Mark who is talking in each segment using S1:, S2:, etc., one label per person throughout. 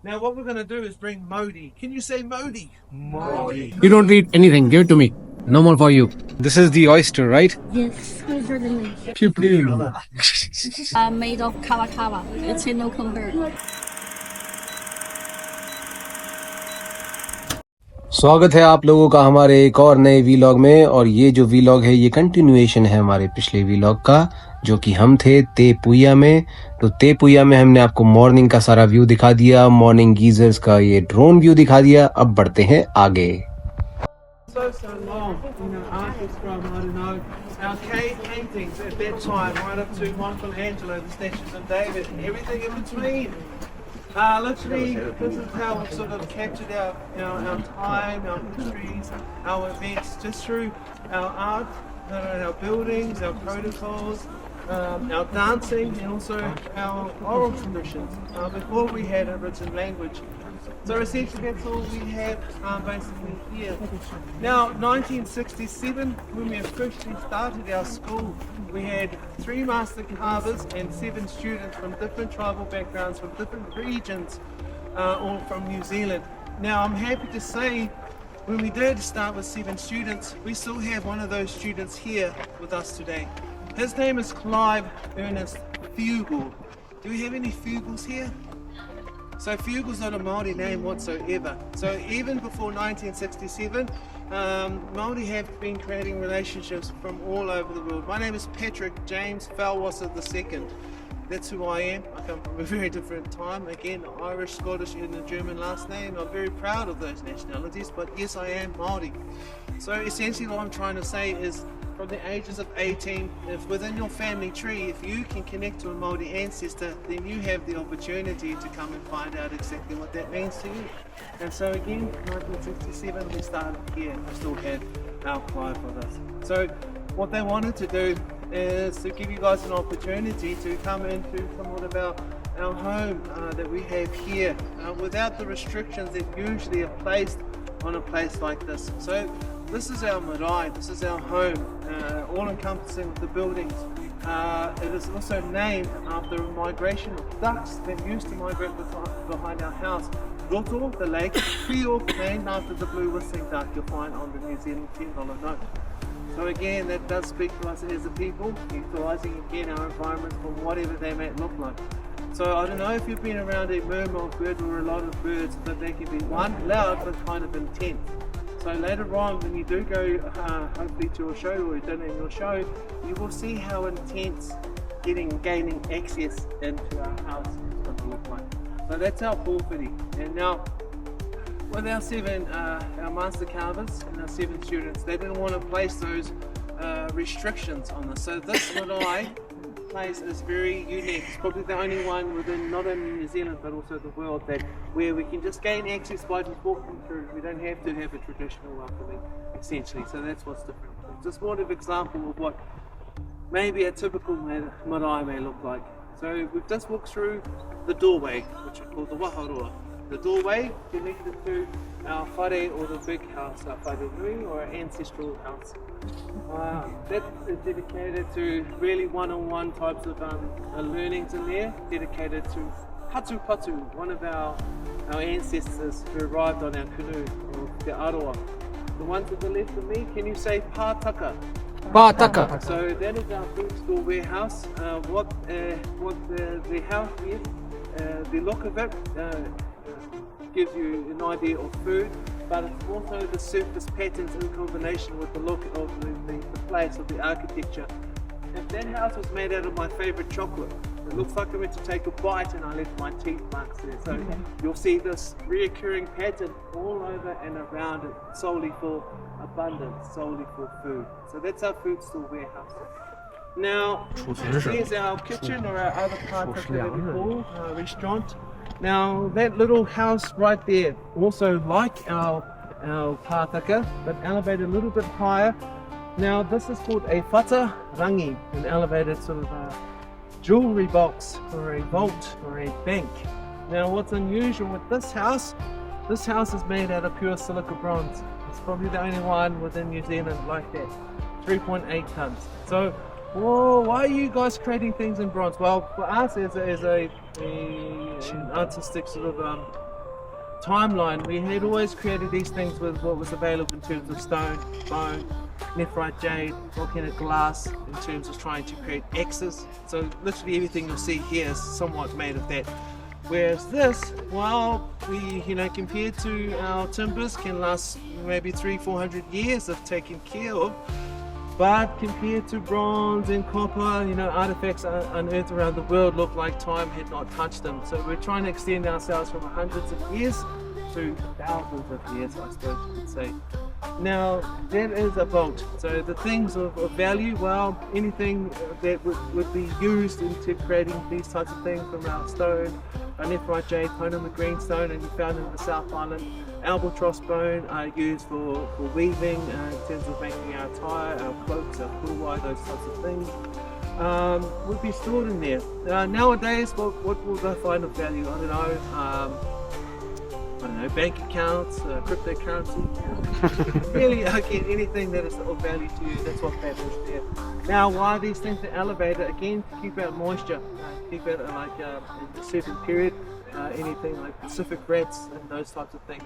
S1: Now what we're going to do is bring Modi. Can you say Modi?
S2: Maori.
S3: You don't eat anything. Give it to me. No more for you.
S2: This is the oyster, right?
S4: Yes, very delicious.
S2: Pew pew.
S4: Made of kawa kawa. It's in no compared.
S2: स्वागत है आप लोगों का हमारे एक और नए vlog में। और ये जो वीलॉग है ये कंटिन्यूएशन है हमारे पिछले वीलॉग का, जो कि हम थे ते पुया में। तो ते पुया में हमने आपको मॉर्निंग का सारा व्यू दिखा दिया, मॉर्निंग गीजर्स का ये ड्रोन व्यू दिखा दिया। अब बढ़ते हैं आगे।
S1: So long, artists from, I don't know, our cave paintings at that time, right up to Michelangelo, the statues of David, and everything in between. Literally, this is how we've sort of captured our time, our histories, our events, just through our art, our buildings, our protocols, our dancing, and also our oral traditions, before we had a written language. So essentially that's all we have basically here. Now 1967, when we officially started our school, we had 3 master carvers and 7 students from different tribal backgrounds, from different regions, all from New Zealand. Now I'm happy to say, when we did start with 7 students, we still have one of those students here with us today. His name is Clive Ernest Fugle. Do we have any Fugles here? So Fugle's not a Maori name whatsoever. So even before 1967, Maori have been creating relationships from all over the world. My name is Patrick James Falwasser II. That's who I am. I come from a very different time. Again, Irish, Scottish and a German last name. I'm very proud of those nationalities, but yes, I am Maori. So essentially what I'm trying to say is, from the ages of 18, if within your family tree, if you can connect to a Maori ancestor, then you have the opportunity to come and find out exactly what that means to you. And so again, 1967, we started here. I still had our Clive with us. So what they wanted to do is to give you guys an opportunity to come into somewhat of our home that we have here, without the restrictions that usually are placed on a place like this. So this is our marae, this is our home, all encompassing with the buildings. It is also named after a migration of ducks that used to migrate behind our house. Rotorua, the lake, Puia, named after the blue whistling duck you'll find on the New Zealand $10 note. So again, that does speak to us as a people, utilising again our environment for whatever they may look like. So I don't know if you've been around a murmur of bird or a lot of birds, but they can be one, loud, but kind of intense. So later on, when you do go hopefully to a show or dinner in your show, you will see how intense gaining access into our house is going to look like. So that's our pōwhiri. And now, with our 7 our master carvers and our 7 students, they didn't want to place those restrictions on us. So this marae place is very unique. It's probably the only one within not only New Zealand but also the world where we can just gain access by just walking through. We don't have to have a traditional welcoming, essentially. So that's what's different. Just one example of what maybe a typical marae may look like. So we've just walked through the doorway, which is called the Rotorua. The doorway connected to our whare, or the big house, our whare nui, or our ancestral house. That is dedicated to really one-on-one types of learnings in there, dedicated to Hatu Patu, one of our ancestors who arrived on our canoe, or Te Aroa. The one to the left of me, can you say Pātaka?
S3: Pātaka.
S1: So that is our food store warehouse. What the house is, the look of it gives you an idea of food, but it's also the surface patterns in combination with the look of the place of the architecture. If that house was made out of my favourite chocolate, it looks like I went to take a bite and I left my teeth marks there. So you'll see this reoccurring pattern all over and around it, solely for abundance, solely for food. So that's our food store warehouse. Now, here's our kitchen, or our other part of the call, restaurant. Now, that little house right there, also like our pātaka, but elevated a little bit higher. Now, this is called a whata rangi, an elevated sort of jewellery box, or a vault, or a bank. Now, what's unusual with this house is made out of pure silica bronze. It's probably the only one within New Zealand like that, 3.8 tons. So, why are you guys creating things in bronze? Well, for us as an artistic sort of timeline, we had always created these things with what was available in terms of stone, bone, nephrite jade, volcanic glass, in terms of trying to create X's. So literally everything you'll see here is somewhat made of that. Whereas this, well, we, compared to our timbers, can last maybe 300-400 years of taking care of. But compared to bronze and copper, artifacts unearthed around the world look like time had not touched them. So we're trying to extend ourselves from hundreds of years to thousands of years, I suppose you could say. Now, that is a boat. So the things of value, well, anything that would be used into creating these types of things, from our stone, our nephrite jade, Ponoma greenstone, and you found in the South Island, albatross bone are used for weaving in terms of making our attire, our cloaks, our kuruwai, those types of things. Would be stored in there. Nowadays, what will they find of value? I don't know, bank accounts, cryptocurrency. Really, again, anything that is of value to you, that's what that is there. Now, why these things are elevated? Again, to keep out moisture, keep it like in a certain period, anything like Pacific rats and those types of things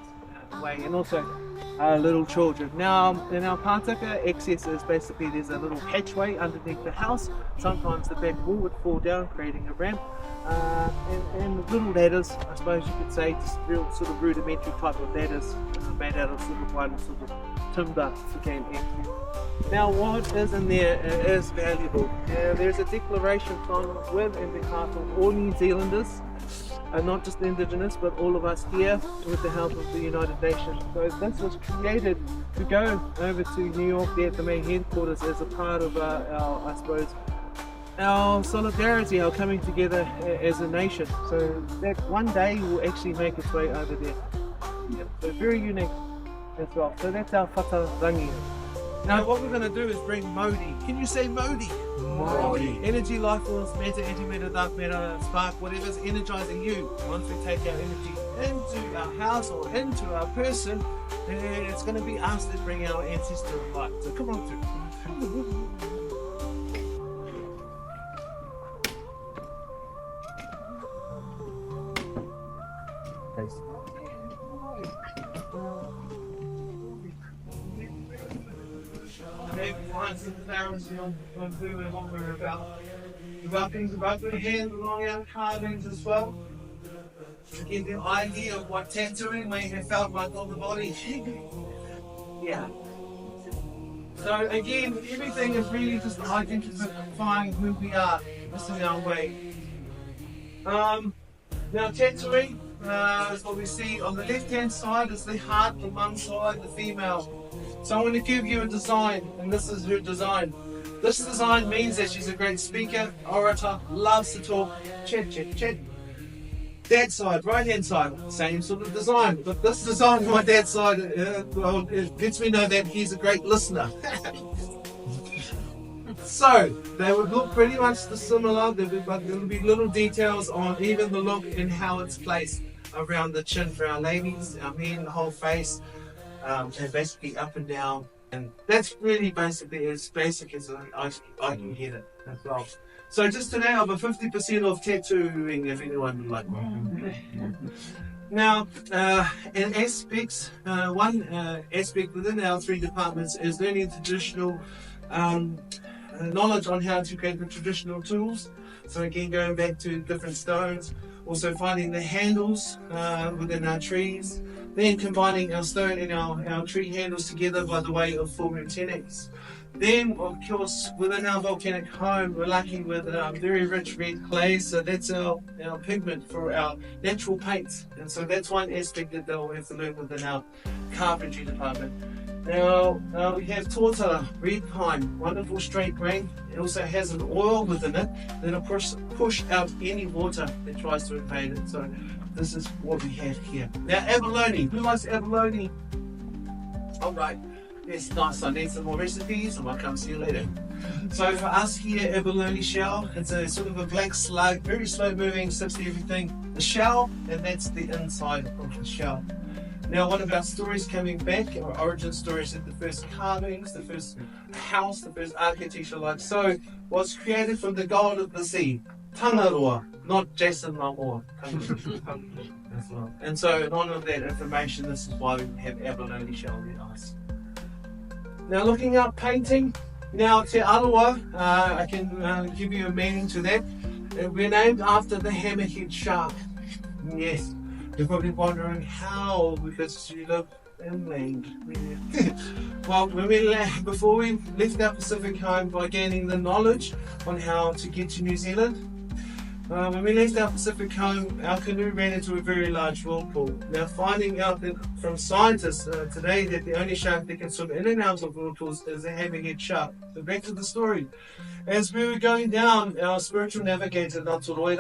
S1: away, and also little children. Now, in our Pātaka, access is basically there's a little hatchway underneath the house. Sometimes the back wall would fall down, creating a ramp. And little ladders, I suppose you could say, just real sort of rudimentary type of ladders made out of sort of one sort of timber became empty. Now, what is in there is valuable. There's a declaration from with and behalf of all New Zealanders, not just the Indigenous, but all of us here, with the help of the United Nations. So this was created to go over to New York, there at the main headquarters, as a part of our I suppose, our solidarity, our coming together as a nation. So that one day will actually make its way over there. So very unique as well. So that's our whakarangi. Now what we're going to do is bring Maori. Can you say Maori? Maori. Energy, life force, matter, antimatter, dark matter, spark, whatever's energizing you. Once we take our energy into our house or into our person, it's going to be us that bring our ancestor light. So come on through. Maybe find some clarity on who and what we're about. About things about good hand along our carvings as well. To give the idea of what tattooing may have felt like on the body. Yeah. So again, everything is really just identifying who we are, missing our way. Now tattooing is what we see on the left hand side is the heart, the one side, the female. So I'm going to give you a design, and this is her design. This design means that she's a great speaker, orator, loves to talk, chat. Dad's side, right hand side, same sort of design. But this design on my dad's side, well, it lets me know that he's a great listener. So they would look pretty much similar, but there will be little details on even the look and how it's placed around the chin for our ladies, our men, the whole face. And basically up and down, and that's really basically as basic as I can get it as well. So just today I've a 50% off tattooing if anyone would like one. Now, in aspects, one aspect within our three departments is learning the traditional knowledge on how to create the traditional tools. So again, going back to different stones, also finding the handles within our trees, then combining our stone and our tree handles together by the way of forming 10x. Then, of course, within our volcanic home, we're lucky with very rich red clay, so that's our pigment for our natural paints. And so that's one aspect that they'll have to learn within our carpentry department. Now, we have torta, red pine, wonderful straight grain. It also has an oil within it that'll push out any water that tries to invade it. So this is what we have here. Now, abalone. Who likes abalone? All right. Yes, nice. I need some more recipes and I'll come see you later. So for us here, abalone shell, it's a sort of a black slug, very slow moving, sips everything. The shell, and that's the inside of the shell. Now, what about stories coming back, or origin stories of the first carvings, the first house, the first architecture like so, was created from the god of the sea, Tangaroa, not Jason Momoa. as well. And so in honour of that information, this is why we have abalone shell ice. Now looking up painting, now Te Arawa, I can give you a meaning to that. We're named after the hammerhead shark. Yes, you're probably wondering how, because you live inland. Well, before we left our Pacific home by gaining the knowledge on how to get to New Zealand, when we left our Pacific home, our canoe ran into a very large whirlpool. Now, finding out that from scientists today that the only shark that can swim in and out of whirlpools is a hammerhead shark. So back to the story. As we were going down, our spiritual navigator, Rotorua,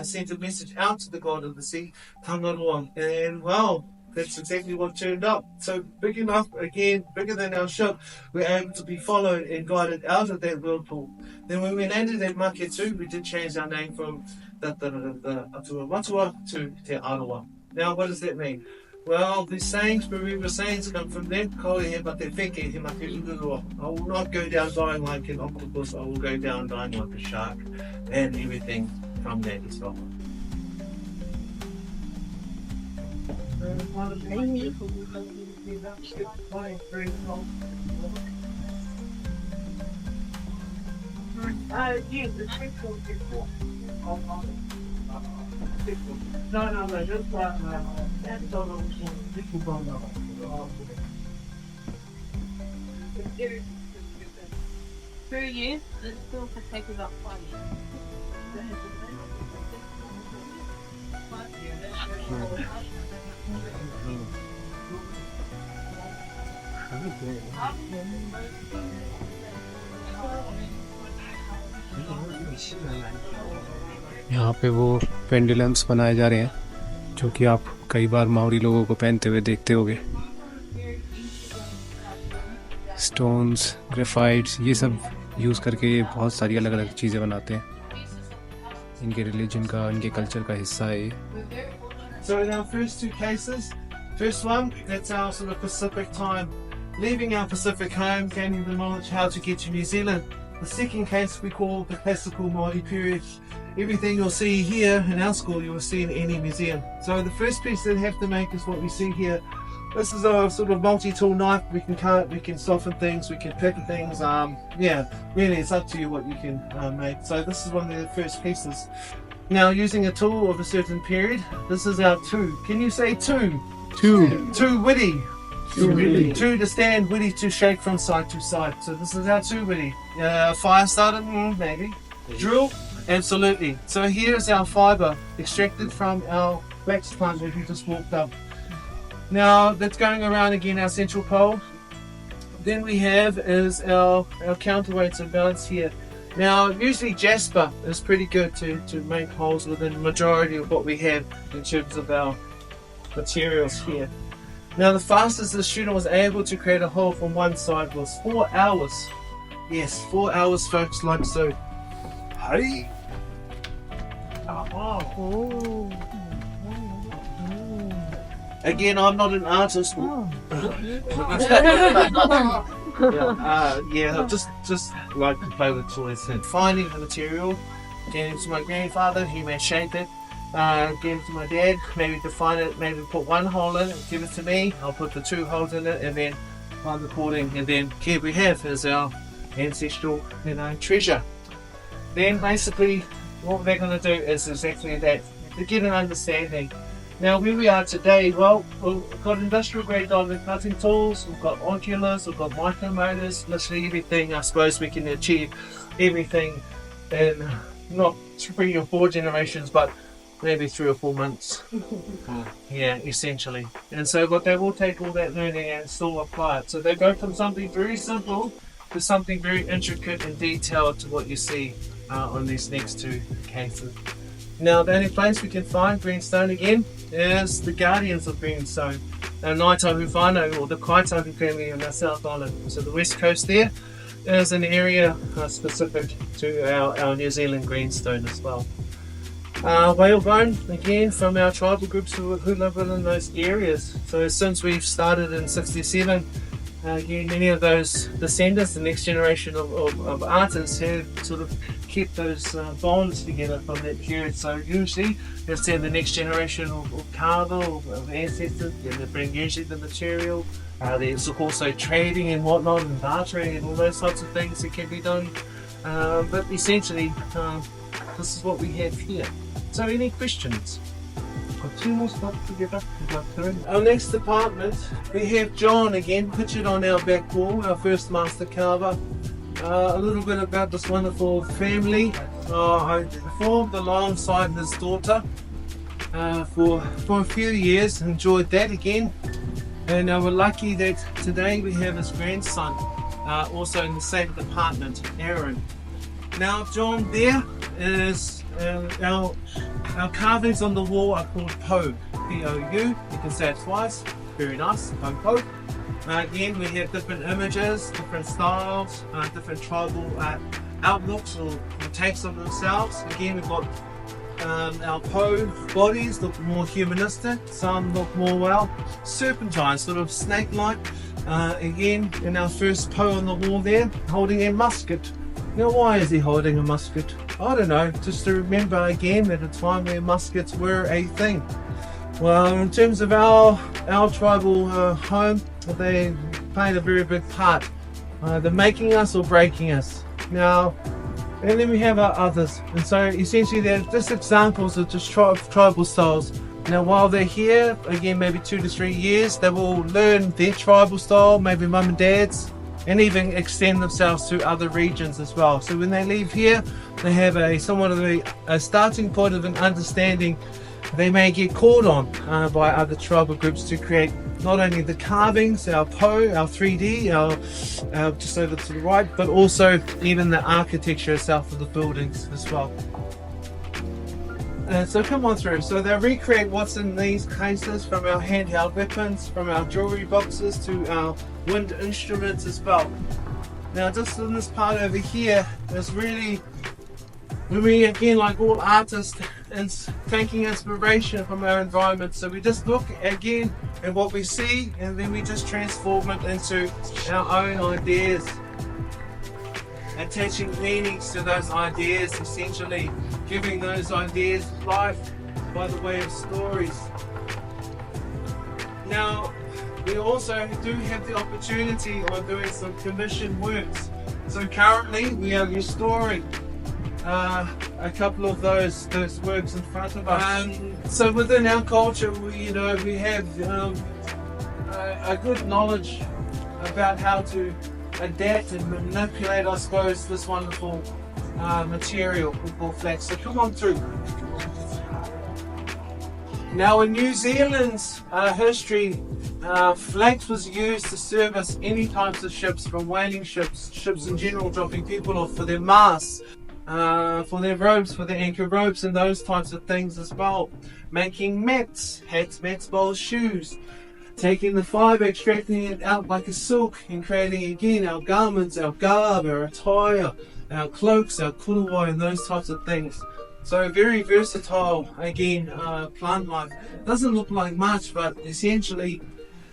S1: sent a message out to the god of the sea, Tangaroa, and well, that's exactly what turned up. So big enough, again, bigger than our ship, we're able to be followed and guided out of that whirlpool. Then when we landed at Maketu, we did change our name from the Atua Matua to Te Arawa. Now what does that mean? Well, the sayings, Maori sayings come from there. I will not go down dying like an octopus, I will go down dying like a shark, and everything from that as well. No, just that's all
S5: Per year, it's still for take about 5
S2: यहाँ पे वो pendulums बनाए जा रहे हैं जो कि आप कई बार माओरी लोगों को पहनते हुए देखते होगे। स्टोन्स, ग्रेफाइट्स, ये सब यूज़ करके ये बहुत सारी अलग अलग चीज़ें बनाते हैं। इनके रिलीजन का, इनके कल्चर का हिस्सा है ये।
S1: So in our first two cases, first one, that's our sort of Pacific time, leaving our Pacific home, gaining the knowledge how to get to New Zealand. The second case we call the classical Maori period. Everything you'll see here in our school, you will see in any museum. So the first piece that we have to make is what we see here. This is a sort of multi-tool knife. We can cut, we can soften things, we can pick things. Yeah, really it's up to you what you can make. So this is one of the first pieces. Now using a tool of a certain period, this is our two. Can you say two?
S2: Two.
S1: Two witty. Two to stand, witty to shake from side to side. So this is our two witty. Fire starter, maybe. Drill, absolutely. So here's our fibre extracted from our flax plant that we just walked up. Now that's going around again our central pole. Then we have is our counterweights and balance here. Now usually jasper is pretty good to make holes within the majority of what we have in terms of our materials here. Now the fastest the student was able to create a hole from one side was 4 hours. Yes, 4 hours folks, like so. Hey! Oh. Again, I'm not an artist. Yeah, just like to play with toys. And finding the material, getting it to my grandfather, he may shape it. Give it to my dad, maybe define it, maybe put one hole in it, give it to me, I'll put the two holes in it, and then find the porting, and then here we have is our ancestral, treasure. Then basically what they're going to do is exactly that, to get an understanding. Now where we are today, well, we've got industrial grade diamond cutting tools, we've got oculars, we've got micromotors, literally everything. I suppose we can achieve everything in not 3 or 4 generations, but maybe 3 or 4 months. Yeah, essentially. And so what they will take all that learning and still apply it. So they go from something very simple to something very intricate and detailed to what you see on these next two cases. Now the only place we can find greenstone again is the guardians of greenstone, the Naitahu whānau, or the Kaitahu family on our South Island. So the west coast there is an area specific to our New Zealand greenstone as well. Whalebone, again, from our tribal groups who live within those areas. So since we've started in 67, Again, many of those descendants, the next generation of artists, have sort of kept those bonds together from that period. So usually, let's say the next generation of carver, of ancestors, then they bring usually the material. There's also trading and whatnot, and bartering and all those sorts of things that can be done. But essentially, this is what we have here. So any questions? Got two more stuff together. Our next department, we have John again, pictured on our back wall, our first master carver. A little bit about this wonderful family. I performed alongside his daughter for a few years, enjoyed that again. And we're lucky that today we have his grandson also in the same department, Aaron. Now John, there is our carvings on the wall are called Po, P-O-U. You can say it twice, very nice, Po. Again, we have different images, different styles, different tribal outlooks or takes on themselves. Again, we've got our Po bodies look more humanistic, some look more, serpentine, sort of snake-like. Again, in our first Po on the wall there, holding a musket. Now, why is he holding a musket? I don't know, just to remember again at a time where muskets were a thing. Well, in terms of our tribal home, they played a very big part. They're making us or breaking us. Now, and then we have our others. And so essentially they're just examples of just tribal styles. Now while they're here, again maybe 2 to 3 years, they will learn their tribal style, maybe mum and dad's, and even extend themselves to other regions as well. So when they leave here, they have somewhat of a starting point of an understanding. They may get called on by other tribal groups to create not only the carvings, our Po, our 3D, our just over to the right, but also even the architecture itself of the buildings as well. So come on through. So they recreate what's in these cases, from our handheld weapons, from our jewelry boxes to our wind instruments as well. Now just in this part over here is really, we again, like all artists, is taking inspiration from our environment. So we just look again at what we see and then we just transform it into our own ideas, attaching meanings to those ideas, essentially giving those ideas life by the way of stories. Now we also do have the opportunity of doing some commission works. So currently we are restoring a couple of those works in front of us. So within our culture, we have a good knowledge about how to adapt and manipulate, I suppose, this wonderful material we call flax. So come on through. Now in New Zealand's history, flax was used to service any types of ships, from whaling ships in general, dropping people off for their masts, for their ropes, for their anchor ropes and those types of things as well. Making mats, hats, mats, bowls, shoes. Taking the fibre, extracting it out like a silk and creating again our garments, our garb, our attire, our cloaks, our kuruwai and those types of things. So very versatile again plant life. Doesn't look like much, but essentially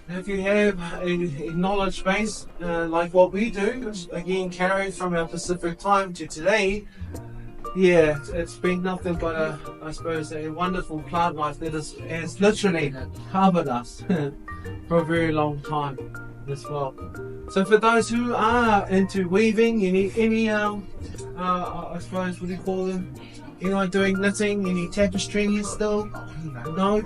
S1: if you have a knowledge base like what we do, which again carried from our Pacific time to today, yeah, it's been nothing but I suppose a wonderful plant life that has literally covered us for a very long time as well. So for those who are into weaving, any I suppose, what do you call them? Doing knitting, any tapestry still? No?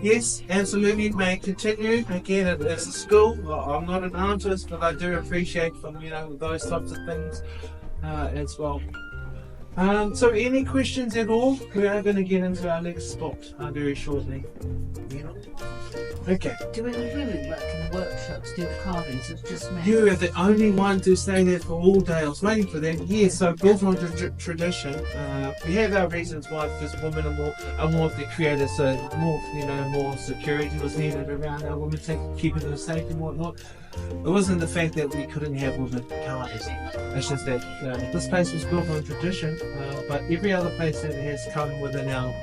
S1: Yes, absolutely, may continue. Again, it's a school. I'm not an artist, but I do appreciate from those types of things as well. So any questions at all? We are going to get into our next spot very shortly. Okay.
S6: Do any women work in the workshops, do carvings? It's just men.
S1: You are the only one to stay there for all day. I was waiting for that. Yes, so built on tradition. We have our reasons why, because women are more of the creators, so more security was needed around our women, keeping them safe and whatnot. It wasn't the fact that we couldn't have women carvers. It's just that this place was built on tradition, but every other place that has come within our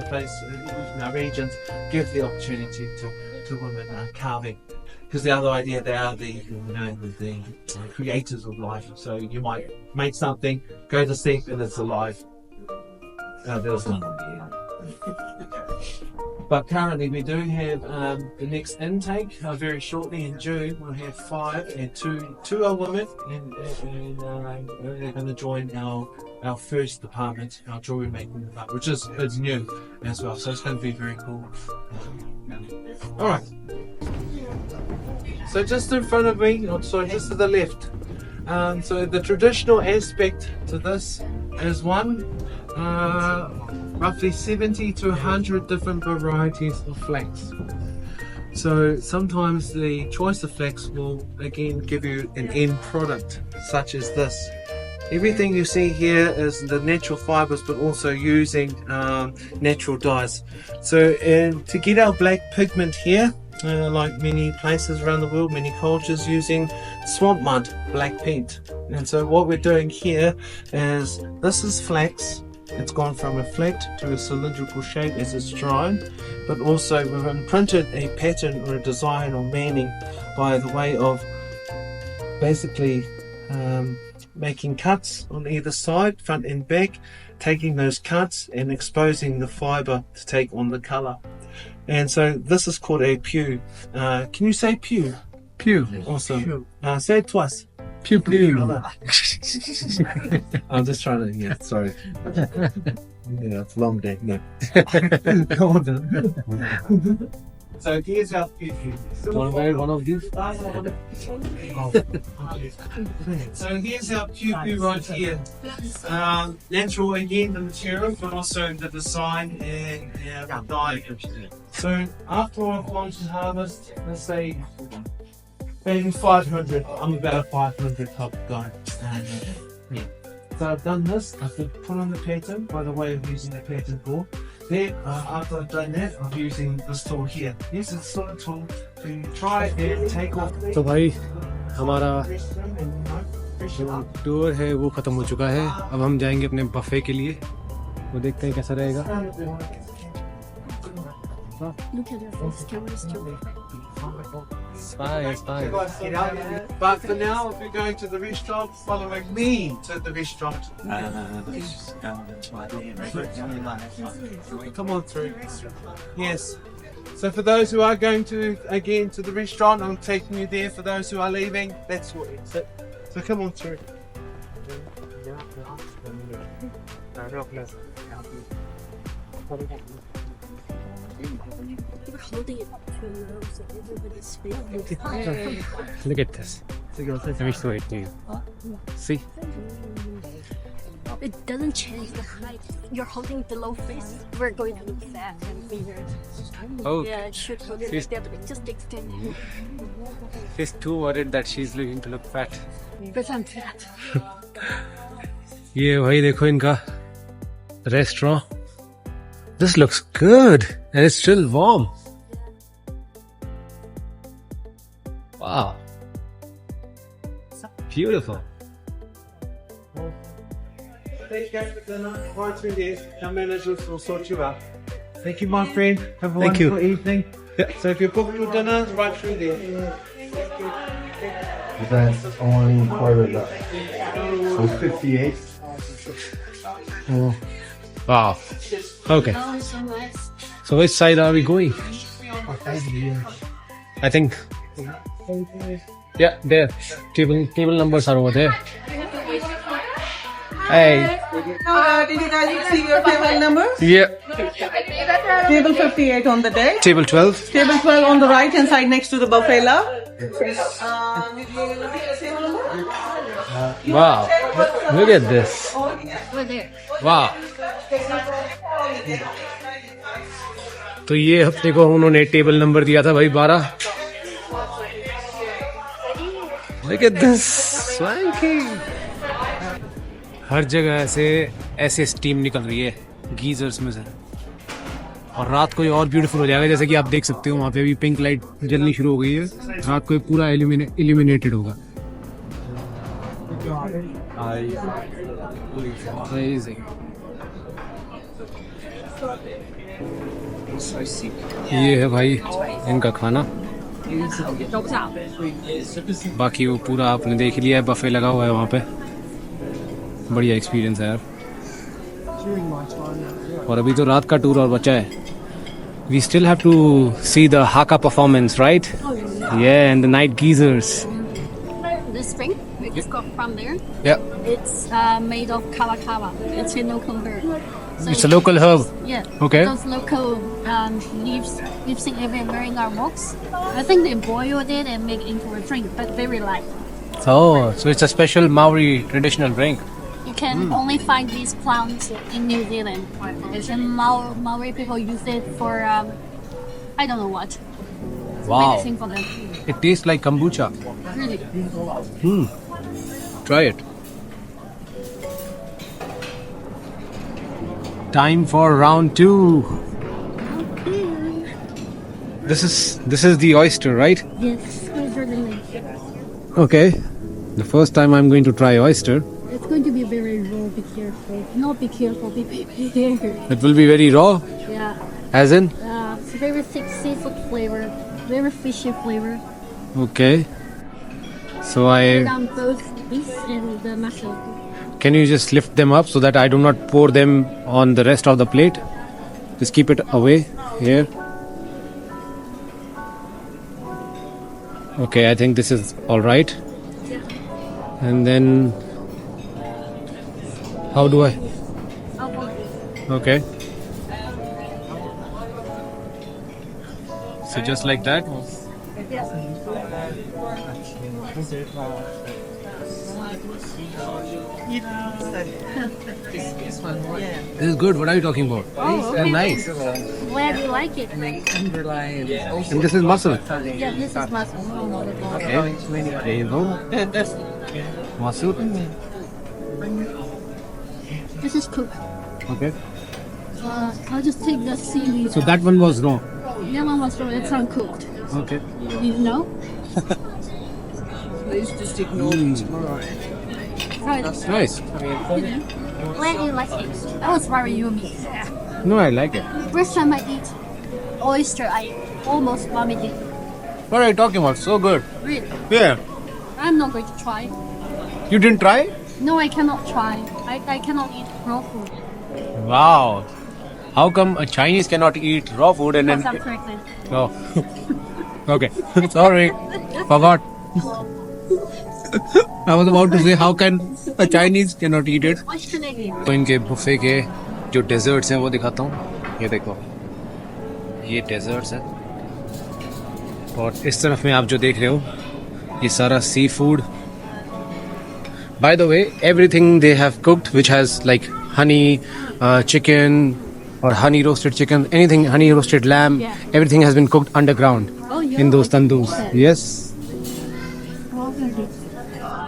S1: place, in our regions, give the opportunity to women carving. because the other idea, they are the creators of life. So you might make something, go to sleep, and it's alive. There's none. But currently we do have the next intake very shortly in June. We'll have 5 and two are women, and they're going to join our first department, our jewelry making department, which is new as well. So it's going to be very cool. All right. So just in front of me, just to the left. So the traditional aspect to this is roughly 70 to 100 different varieties of flax. So sometimes the choice of flax will again give you an end product such as this. Everything you see here is the natural fibers, but also using natural dyes. So to get our black pigment here, like many places around the world, many cultures using swamp mud, black paint. And so what we're doing here is, this is flax. It's gone from a flat to a cylindrical shape as it's dried, but also we've imprinted a pattern or a design or meaning by the way of basically making cuts on either side, front and back, taking those cuts and exposing the fibre to take on the colour. And so this is called a pew. Can you say pew?
S3: Pew.
S1: Awesome. Say it twice.
S3: Pew pew.
S1: I'm just trying to, sorry. Yeah, it's a long day. No. So here's our pew.
S3: Want to wear one of these?
S1: So here's our pew right here. Natural again, the material, but also the design and the dye. So after I've launched harvest, let's say maybe 500. I'm about a 500 type of guy. So I've done this. I've put on the pattern by the way of using the pattern board. Then after I've done that, I'm using this tool here. This is sort of tool to try and take off.
S3: तो भाई हमारा tour है वो खत्म हो चुका है. अब हम जाएंगे अपने बफे के लिए. वो देखते हैं कैसा रहेगा.
S4: Look at your face, camera still.
S3: Fine.
S1: But for now, if you're going to the restaurant, following me to the restaurant. Come on through. Yes. So for those who are going to the restaurant, I'm taking you there. For those who are leaving, that's what it's it. So come on through.
S4: You're holding it up to your nose so everybody's feeling it.
S3: Look at this. Let me show it to you. See?
S4: It doesn't change the height. You're holding the low face. We're going to look fat and weird.
S3: Oh,
S4: Yeah, it should hold it like that, but it just extend it.
S3: she's too worried that she's looking to look fat.
S4: Because I'm fat.
S3: ये भाई देखो इनका restaurant. This looks good and it's still warm. Wow. Beautiful.
S1: Take care for dinner. Right through there. Our managers will sort you out. Thank you, my friend. Have a
S3: Thank you.
S1: wonderful evening.
S3: Yeah.
S1: So if you're booked your dinner, right through there.
S7: That's only part of that. So 58.
S3: Wow. Okay.
S4: Oh, so nice.
S3: So which side are we going? I think. Yeah, there. Table numbers are over there. Hey.
S8: Did you guys see your table number?
S3: Yeah.
S8: Table 58 on the day.
S3: Table 12.
S8: Table 12 on the right hand side next to the buffet la. Did you see the table number?
S3: Wow. Look at this.
S4: Over there.
S3: Wow. तो ये हफ्ते को उन्होंने table number दिया था भाई 12. Look at this. Swanky. हर जगह ऐसे स्टीम निकल रही है गीजर्स में से. और रात को ये और ब्यूटीफुल हो जाएगा. जैसे कि आप देख सकते हो वहाँ पे भी पिंक लाइट जलनी शुरू हो गई है. रात को ये पूरा इल्यूमिनेटेड होगा. ये है भाई इनका खाना. बाकी वो पूरा आपने देख लिया है, बफे लगा हुआ है वहाँ पे। बढ़िया एक्सपीरियंस है यार। और अभी तो रात का टूर और बचा है। We still have to see the haka performance, right? Yeah, and the night geezers.
S4: This spring, we just got from there.
S3: Yeah,
S4: It's made of kawa. It's a local herb. So
S3: it's a local herb.
S4: Yeah.
S3: Okay.
S4: Those local leaves we've seen everywhere in our walks. I think they boiled it and make it into a drink, but very light.
S3: Oh, so it's a special Maori traditional drink.
S4: You can only find these plants in New Zealand. And Maori people use it for I don't know what.
S3: Wow.
S4: Medicine for them.
S3: It tastes like kombucha.
S4: Really.
S3: Try it. Time for round 2. This is the oyster, right?
S4: Yes.
S3: Okay. The first time I'm going to try oyster.
S4: It's going to be very raw. Be careful. Not be careful. Be prepared.
S3: It will be very raw,
S4: Yeah.
S3: as in.
S4: It's very thick seafood flavor. Very fishy flavor.
S3: Okay. So
S4: Put on both this and the mushroom.
S3: can you just lift them up so that I do not pour them on the rest of the plate? Just keep it away here. Okay, I think this is all right. And then how do I? Okay. So just like that. This is good. What are you talking about? It's nice.
S4: Glad you like it.
S3: And this is mussel.
S4: Yeah, this is mushroom.
S3: Okay. There you go. Mussel.
S4: This is cooked.
S3: Okay.
S4: I'll just take the seaweed.
S3: So that one was raw.
S4: That one was raw. It's uncooked.
S3: Okay.
S4: You know?
S6: Please just ignore me tomorrow.
S4: Try this.
S3: Nice.
S4: Glad you like it. That was very yummy.
S3: No, I like it.
S4: First time I eat oyster, I almost vomited.
S3: What are you talking about? So good.
S4: Really?
S3: Yeah.
S4: I'm not going to try.
S3: You didn't try?
S4: No, I cannot try. I cannot eat raw food.
S3: Wow. How come a Chinese cannot eat raw food and then?
S4: Because I'm pregnant.
S3: Oh. Okay. Sorry. Forgot. I was about to say how can a Chinese cannot eat it.
S4: Oyster again.
S3: तो इनके buffet के जो desserts हैं वो दिखाता हूँ. ये देखो. ये डेजर्ट्स हैं. और इस तरफ में आप जो देख रहे हो ये सारा sea food. By the way, everything they have cooked which has like honey, chicken or honey roasted chicken, anything honey roasted lamb,
S4: Yeah.
S3: everything has been cooked underground
S4: Oh, yeah.
S3: in those tandoors. Yes.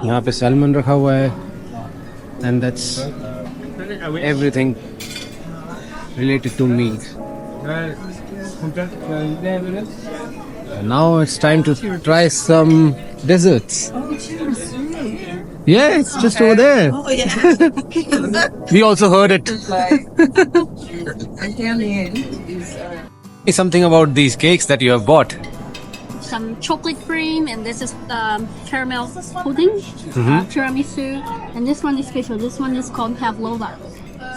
S3: यहाँ पे salmon रखा हुआ है and that's everything related to meat. And now it's time to try some desserts. Yeah, it's just over there.
S6: Oh, yeah.
S3: We also heard it.
S6: And down the end is
S3: Something about these cakes that you have bought.
S4: Some chocolate cream, and this is caramel pudding, tiramisu, and this one is special. This one is called pavlova.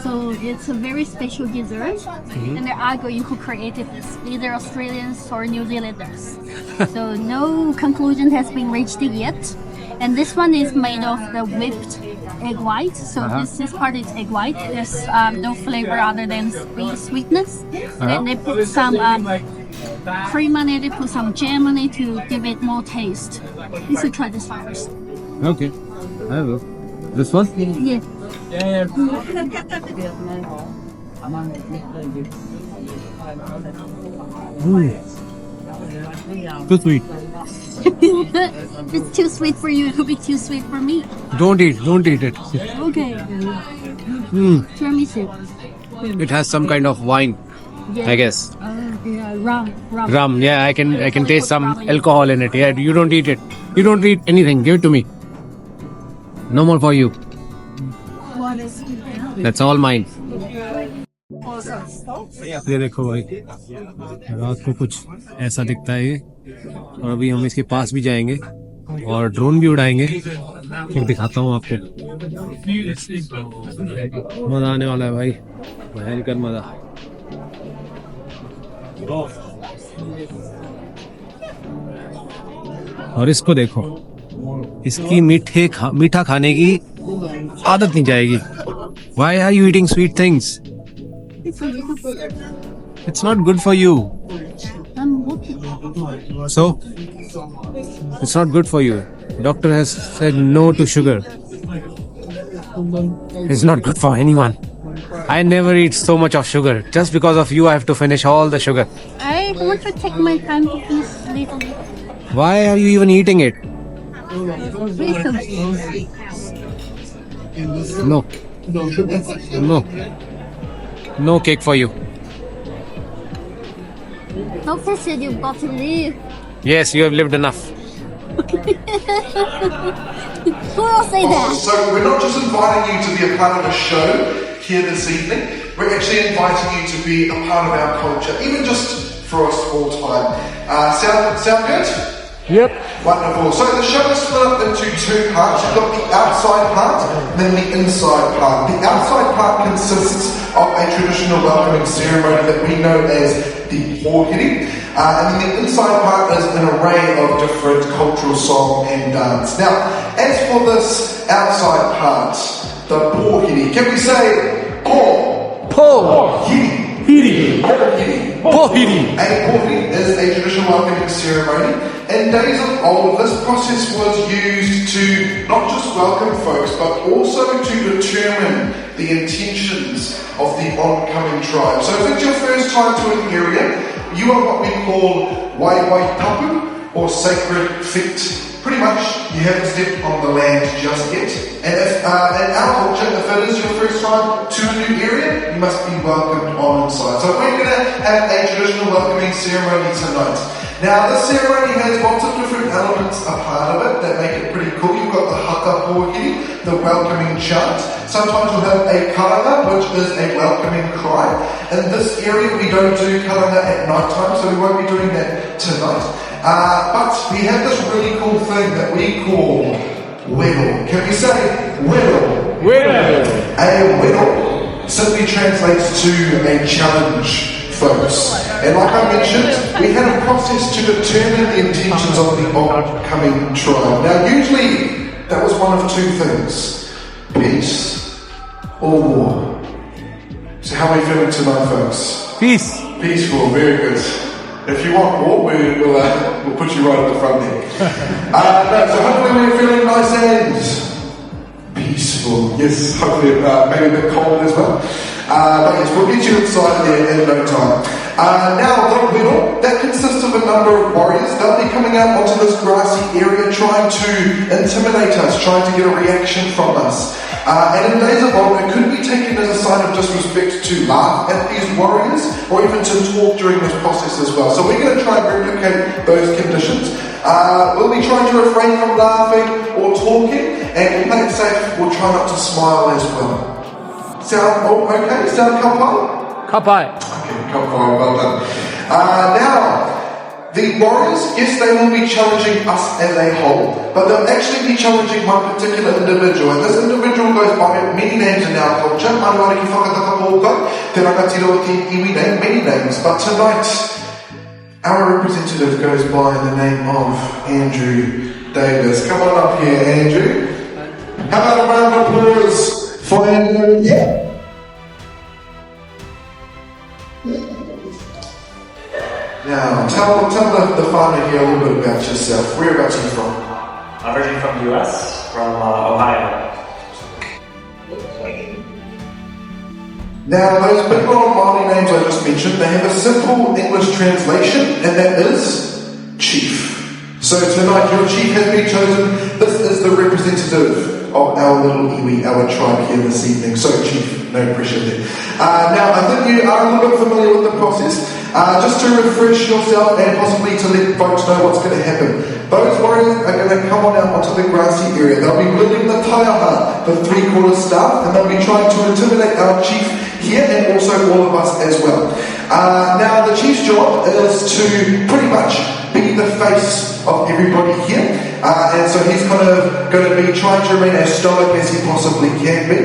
S4: So it's a very special dessert, and they're arguing who created this, either Australians or New Zealanders. So no conclusion has been reached yet. And this one is made of the whipped egg white. So this part is egg white. There's no flavor other than sweetness. Then they put some cream on it. They put some jam on it to give it more taste. You should try this one first.
S3: Okay, I will. This one?
S4: Yeah.
S3: Too sweet.
S4: It's too sweet for you. It'll be too sweet for me.
S3: Don't eat it.
S4: Okay. Tiramisu.
S3: It has some kind of wine,
S4: Yeah.
S3: I guess.
S4: Yeah, rum.
S3: Rum, yeah, I can taste some alcohol in it. Yeah, you don't eat it. You don't eat anything. Give it to me. No more for you. That's all mine. ये देखो भाई, रात को कुछ ऐसा दिखता है ये. और अभी हम इसके पास भी जाएंगे और ड्रोन भी उड़ाएंगे, फिर दिखाता हूँ आपको। मजा आने वाला है भाई, भयंकर मजा। और इसको देखो, इसकी मीठा खाने की आदत नहीं जाएगी। Why are you eating sweet things? It's not good for you. So, it's not good for you. Doctor has said no to sugar. It's not good for anyone. I never eat so much of sugar. Just because of you, I have to finish all the sugar.
S4: I want to take my time to finish little.
S3: Why are you even eating it? No. No. No cake for you.
S4: Doctor said you've got to leave.
S3: Yes, you have lived enough.
S4: Who will say that?
S9: So we're not just inviting you to be a part of a show here this evening, we're actually inviting you to be a part of our culture, even just for a small time. Sound good?
S3: Yep.
S9: Wonderful. So the show is split up into two parts. You've got the outside part and then the inside part. The outside part consists of a traditional welcoming ceremony that we know as the pōhiri. And then the inside part is an array of different cultural song and dance. Now, as for this outside part, the pōhiri, can we say pōhiri?
S3: Pōhiri.
S9: A pōhiri is a traditional welcoming ceremony. In days of old, this process was used to not just welcome folks, but also to determine the intentions of the oncoming tribe. So if it's your first time to an area, you are what we call waiwai tapu, or sacred feet. Pretty much, you haven't stepped on the land just yet. And if, in our culture, if it is your first time to a new area, you must be welcomed on inside. So we're going to have a traditional welcoming ceremony tonight. Now, this ceremony has lots of different elements a part of it that make it pretty cool. You've got the haka pōhiri, the welcoming chant. Sometimes we'll have a karanga, which is a welcoming cry. In this area, we don't do karanga at night time, so we won't be doing that tonight. But we have this really cool thing that we call whittle. Can we say whittle? Whittle. A whittle simply translates to a challenge, folks. And like I mentioned, we had a process to determine the intentions of the oncoming tribe. Now, usually that was one of two things: peace or war. So how are we feeling tonight, folks?
S3: Peace.
S9: Peaceful, very good. If you want war, we'll put you right at the front there. So hopefully we're feeling nice and peaceful. Yes, hopefully maybe a bit cold as well. But yes, we'll get you inside there in no time. Now, the whittle, that consists of a number of warriors. They'll be coming out onto this grassy area trying to intimidate us, trying to get a reaction from us. And in days of old, it could be taken as a sign of disrespect to laugh at these warriors, or even to talk during this process as well. So we're going to try and replicate those conditions. We'll be trying to refrain from laughing or talking, and to play it safe, we'll try not to smile as well. Sound okay? Sound kapai?
S3: Kapai.
S9: Okay, kapai, well done. Now, the warriors, yes, they will be challenging us as a whole, but they'll actually be challenging one particular individual, and this individual goes by many names in our culture. Many names, but tonight, our representative goes by the name of Andrew Davis. Come on up here, Andrew. How about a round of applause for Andrew? Yeah. Now, tell the family here a little bit about yourself. Whereabouts are you from?
S10: I'm originally from the US, from Ohio.
S9: Now, those big long Maori names I just mentioned, they have a simple English translation, and that is chief. So tonight, your chief has been chosen. This is the representative of our little iwi, our tribe here this evening. So, chief, no pressure there. Now, I think you are a little bit familiar with the process. Just to refresh yourself and possibly to let folks know what's going to happen. Those warriors are going to come on out onto the grassy area. They'll be wielding the taiaha, the three-quarter staff, and they'll be trying to intimidate our chief here and also all of us as well. Now, the chief's job is to pretty much be be the face of everybody here, and so he's kind of going to be trying to remain as stoic as he possibly can be,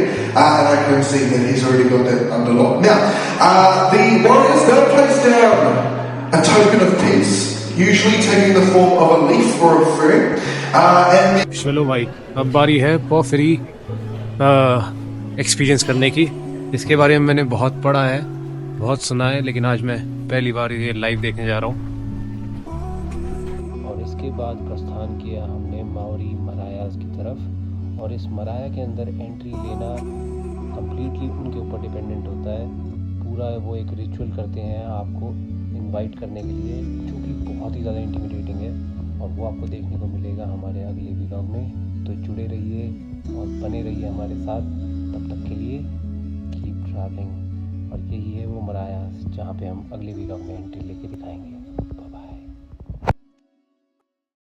S9: and I can see that he's already got that under lock. Now, the warriors, they'll place down a token of peace, usually taking the form of a leaf or a fern, and
S3: चलो भाई, अब बारी है पॉफरी experience करने की। इसके बारे में मैंने बहुत पढ़ा है, बहुत सुना है, लेकिन आज मैं पहली बार ये लाइव देखने जा रहा हूँ।
S2: और इसके बाद प्रस्थान किया हमने माओरी मरायास की तरफ, और इस मराया के अंदर एंट्री लेना कम्प्लीटली उनके ऊपर डिपेंडेंट होता है। पूरा वो एक रिचुअल करते हैं आपको इनवाइट करने के लिए, जो कि बहुत ही ज़्यादा इंटिमिडेटिंग है, और वो आपको देखने को मिलेगा हमारे अगले व्लॉग में। तो जुड़े रहिए और बने रहिए हमारे साथ। तब तक के लिए कीप ट्रैवलिंग। और यही है वो मरायास जहाँ पे हम अगले व्लॉग में एंट्री लेके दिखाएंगे।